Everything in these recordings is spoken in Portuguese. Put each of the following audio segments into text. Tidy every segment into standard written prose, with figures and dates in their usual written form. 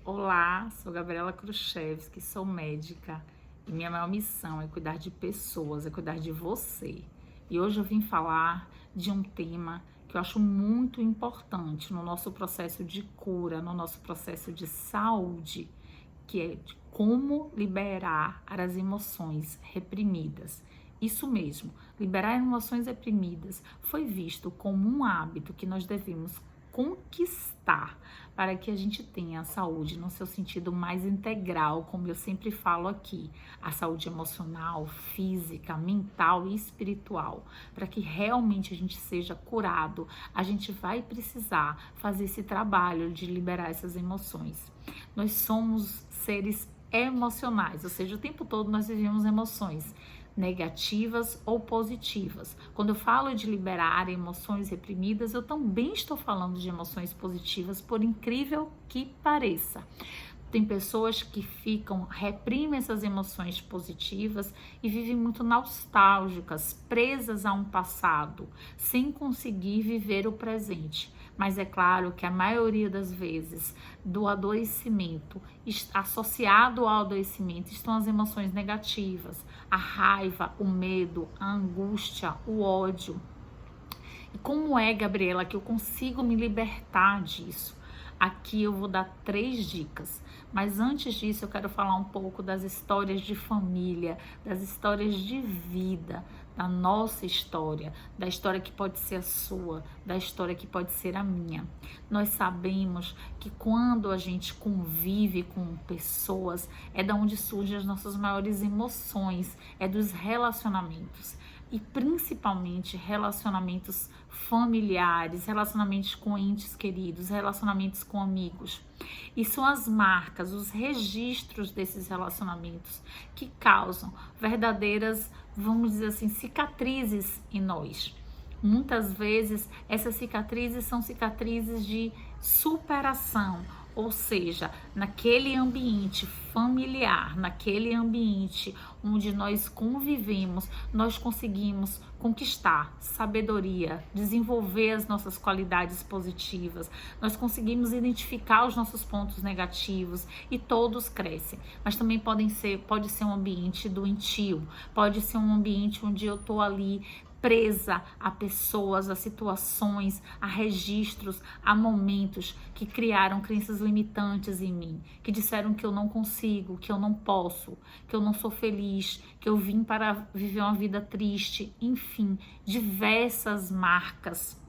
Olá, sou Gabriela Kruszewski, sou médica e minha maior missão é cuidar de pessoas, é cuidar de você. E hoje eu vim falar de um tema que eu acho muito importante no nosso processo de cura, no nosso processo de saúde, que é de como liberar as emoções reprimidas. Isso mesmo, liberar emoções reprimidas foi visto como um hábito que nós devemos conquistar para que a gente tenha a saúde no seu sentido mais integral, como eu sempre falo aqui, a saúde emocional, física, mental e espiritual. Para que realmente a gente seja curado, a gente vai precisar fazer esse trabalho de liberar essas emoções. Nós somos seres emocionais, ou seja, o tempo todo nós vivemos emoções negativas ou positivas. Quando eu falo de liberar emoções reprimidas, eu também estou falando de emoções positivas, por incrível que pareça. Tem pessoas que reprimem essas emoções positivas e vivem muito nostálgicas, presas a um passado, sem conseguir viver o presente. Mas é claro que a maioria das vezes do adoecimento, associado ao adoecimento, estão as emoções negativas, a raiva, o medo, a angústia, o ódio. E como é, Gabriela, que eu consigo me libertar disso? Aqui eu vou dar 3 dicas, mas antes disso eu quero falar um pouco das histórias de família, das histórias de vida, da nossa história, da história que pode ser a sua, da história que pode ser a minha. Nós sabemos que quando a gente convive com pessoas, é da onde surgem as nossas maiores emoções, é dos relacionamentos. E principalmente relacionamentos familiares, relacionamentos com entes queridos, relacionamentos com amigos. E são as marcas, os registros desses relacionamentos que causam verdadeiras, vamos dizer assim, cicatrizes em nós. Muitas vezes essas cicatrizes são cicatrizes de superação, ou seja, naquele ambiente familiar, naquele ambiente onde nós convivemos, nós conseguimos conquistar sabedoria, desenvolver as nossas qualidades positivas, nós conseguimos identificar os nossos pontos negativos e todos crescem. Mas também pode ser um ambiente doentio, pode ser um ambiente onde eu estou ali presa a pessoas, a situações, a registros, a momentos que criaram crenças limitantes em mim, que disseram que eu não consigo, que eu não posso, que eu não sou feliz, que eu vim para viver uma vida triste, enfim, diversas marcas.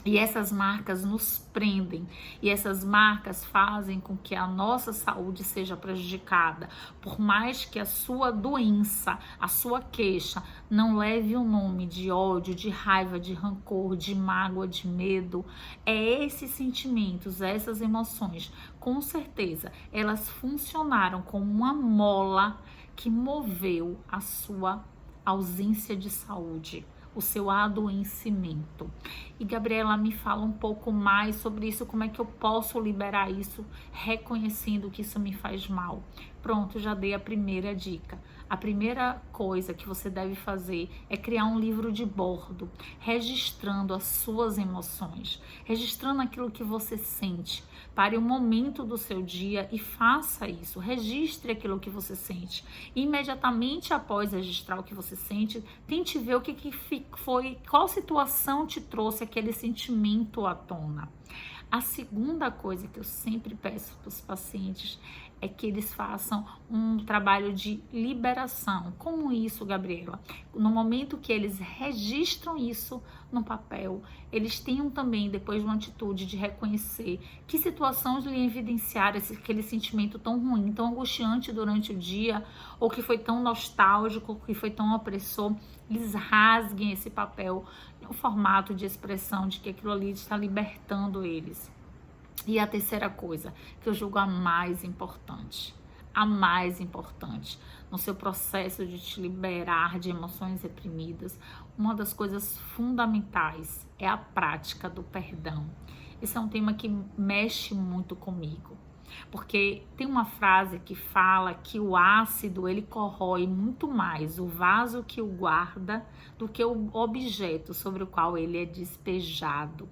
E essas marcas nos prendem, e essas marcas fazem com que a nossa saúde seja prejudicada. Por mais que a sua doença, a sua queixa, não leve o nome de ódio, de raiva, de rancor, de mágoa, de medo, esses sentimentos, essas emoções, com certeza, elas funcionaram como uma mola que moveu a sua ausência de saúde, o seu adoecimento. E Gabriela, me fala um pouco mais sobre isso, como é que eu posso liberar isso, reconhecendo que isso me faz mal. Pronto, já dei a primeira dica. A primeira coisa que você deve fazer é criar um livro de bordo, registrando as suas emoções, registrando aquilo que você sente. Pare um momento do seu dia e faça isso, registre aquilo que você sente. E imediatamente após registrar o que você sente, tente ver o que foi, qual situação te trouxe aquele sentimento à tona. A segunda coisa que eu sempre peço para os pacientes é que eles façam um trabalho de liberação. Como isso, Gabriela? No momento que eles registram isso no papel, eles tenham também, depois, uma atitude de reconhecer que situações lhe evidenciaram aquele sentimento tão ruim, tão angustiante durante o dia, ou que foi tão nostálgico, que foi tão opressor. Eles rasguem esse papel no formato de expressão de que aquilo ali está libertando eles. E a terceira coisa, que eu julgo a mais importante no seu processo de te liberar de emoções reprimidas, uma das coisas fundamentais é a prática do perdão. Esse é um tema que mexe muito comigo, porque tem uma frase que fala que o ácido, ele corrói muito mais o vaso que o guarda do que o objeto sobre o qual ele é despejado.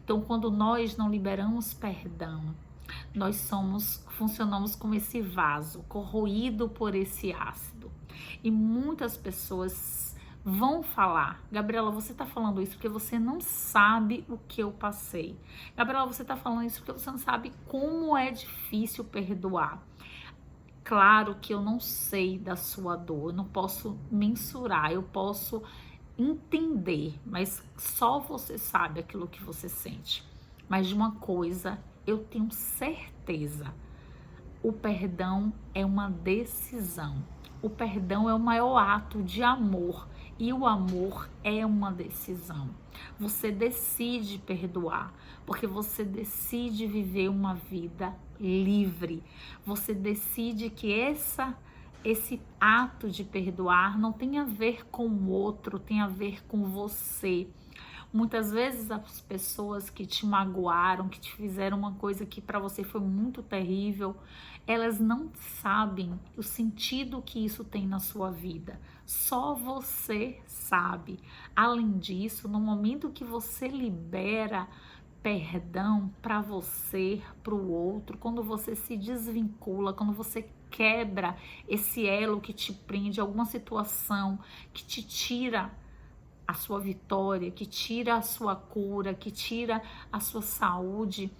Então, quando nós não liberamos perdão, nós funcionamos como esse vaso corroído por esse ácido. E muitas pessoas vão falar: Gabriela, você está falando isso porque você não sabe o que eu passei. Gabriela, você está falando isso porque você não sabe como é difícil perdoar. Claro que eu não sei da sua dor, eu não posso mensurar, eu posso entender, mas só você sabe aquilo que você sente. Mas de uma coisa eu tenho certeza: o perdão é uma decisão. O perdão é o maior ato de amor e o amor é uma decisão. Você decide perdoar, porque você decide viver uma vida livre. Você decide que esse ato de perdoar não tem a ver com o outro, tem a ver com você. Muitas vezes as pessoas que te magoaram, que te fizeram uma coisa que para você foi muito terrível, elas não sabem o sentido que isso tem na sua vida. Só você sabe. Além disso, no momento que você libera perdão para você, para o outro, quando você se desvincula, quando você quebra esse elo que te prende a alguma situação, que te tira a sua vitória, que tira a sua cura, que tira a sua saúde,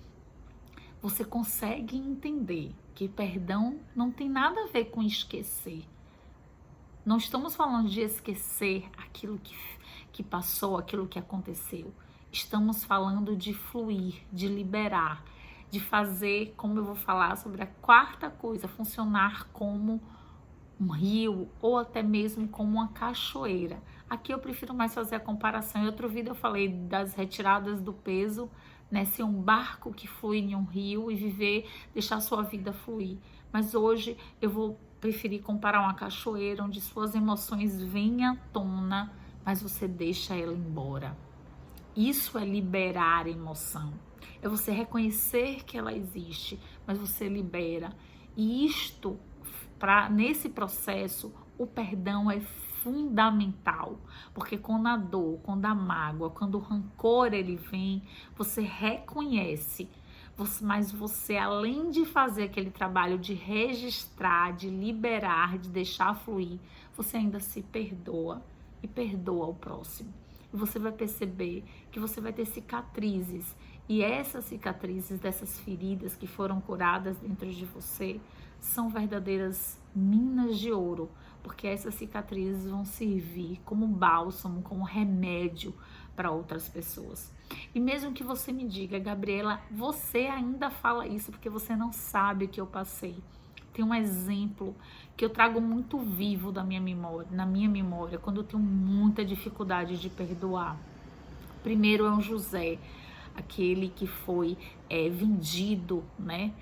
você consegue entender que perdão não tem nada a ver com esquecer. Não estamos falando de esquecer aquilo que passou, aquilo que aconteceu. Estamos falando de fluir, de liberar, de fazer, como eu vou falar sobre a quarta coisa, funcionar como um rio ou até mesmo como uma cachoeira. Aqui eu prefiro mais fazer a comparação. Em outro vídeo eu falei das retiradas do peso, né? Ser um barco que flui em um rio e viver, deixar sua vida fluir. Mas hoje eu vou preferir comparar uma cachoeira onde suas emoções vêm à tona, mas você deixa ela embora. Isso é liberar a emoção. É você reconhecer que ela existe, mas você libera. E nesse processo, o perdão é fundamental, porque quando a dor, quando a mágoa, quando o rancor ele vem, você reconhece, mas você, além de fazer aquele trabalho de registrar, de liberar, de deixar fluir, você ainda se perdoa e perdoa o próximo. E você vai perceber que você vai ter cicatrizes, e essas cicatrizes dessas feridas que foram curadas dentro de você são verdadeiras minas de ouro, porque essas cicatrizes vão servir como bálsamo, como remédio para outras pessoas. E mesmo que você me diga: Gabriela, você ainda fala isso porque você não sabe o que eu passei. Tem um exemplo que eu trago muito vivo na minha memória, quando eu tenho muita dificuldade de perdoar. Primeiro é um José, aquele que foi vendido, né,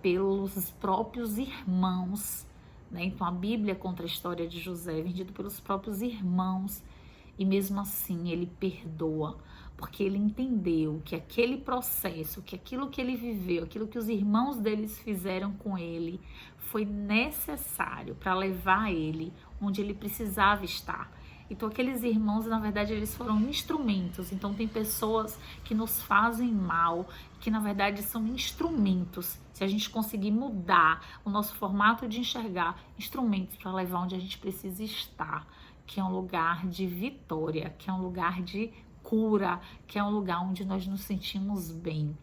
pelos próprios irmãos, né? Então a Bíblia conta a história de José, vendido pelos próprios irmãos, e mesmo assim ele perdoa, porque ele entendeu que aquele processo, que aquilo que ele viveu, aquilo que os irmãos deles fizeram com ele, foi necessário para levar ele onde ele precisava estar. Então aqueles irmãos, na verdade, eles foram instrumentos. Então tem pessoas que nos fazem mal, que na verdade são instrumentos. Se a gente conseguir mudar o nosso formato de enxergar, instrumentos para levar onde a gente precisa estar, que é um lugar de vitória, que é um lugar de cura, que é um lugar onde nós nos sentimos bem.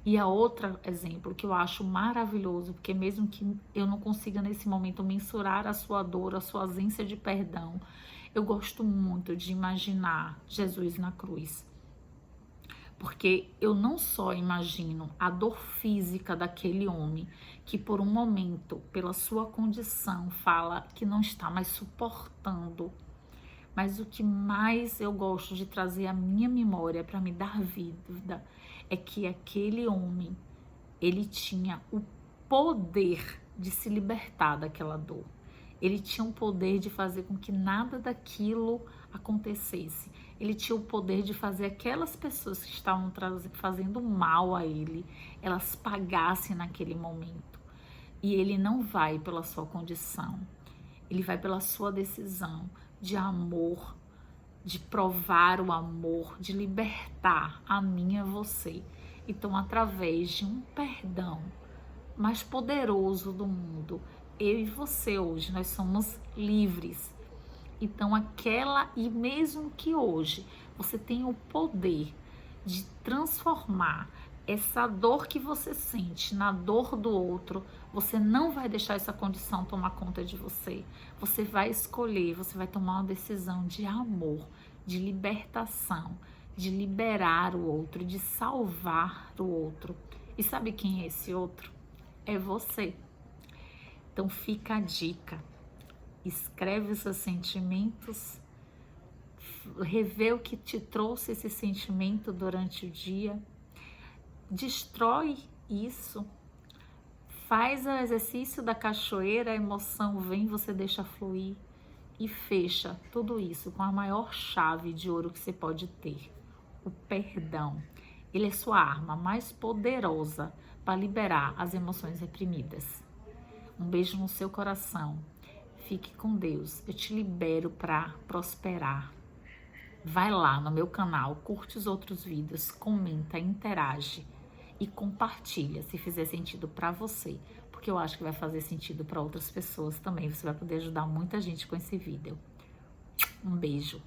E a outro exemplo que eu acho maravilhoso, porque mesmo que eu não consiga nesse momento mensurar a sua dor, a sua ausência de perdão, eu gosto muito de imaginar Jesus na cruz. Porque eu não só imagino a dor física daquele homem que por um momento, pela sua condição, fala que não está mais suportando, mas o que mais eu gosto de trazer à minha memória para me dar vida é que aquele homem, ele tinha o poder de se libertar daquela dor. Ele tinha o poder de fazer com que nada daquilo acontecesse. Ele tinha o poder de fazer aquelas pessoas que estavam fazendo mal a ele, elas pagassem naquele momento. E ele não vai pela sua condição, ele vai pela sua decisão de amor, de provar o amor, de libertar a mim e a você. Então, através de um perdão mais poderoso do mundo, eu e você hoje, nós somos livres. Então, e mesmo que hoje você tenha o poder de transformar essa dor que você sente na dor do outro, você não vai deixar essa condição tomar conta de você. Você vai escolher, você vai tomar uma decisão de amor, de libertação, de liberar o outro, de salvar o outro. E sabe quem é esse outro? É você. Então fica a dica. Escreve os seus sentimentos, revê o que te trouxe esse sentimento durante o dia, destrói isso, faz o exercício da cachoeira, a emoção vem, você deixa fluir e fecha tudo isso com a maior chave de ouro que você pode ter, o perdão. Ele é sua arma mais poderosa para liberar as emoções reprimidas. Um beijo no seu coração. Fique com Deus. Eu te libero para prosperar. Vai lá no meu canal, curte os outros vídeos, comenta, interage e compartilha se fizer sentido para você, porque eu acho que vai fazer sentido para outras pessoas também. Você vai poder ajudar muita gente com esse vídeo. Um beijo.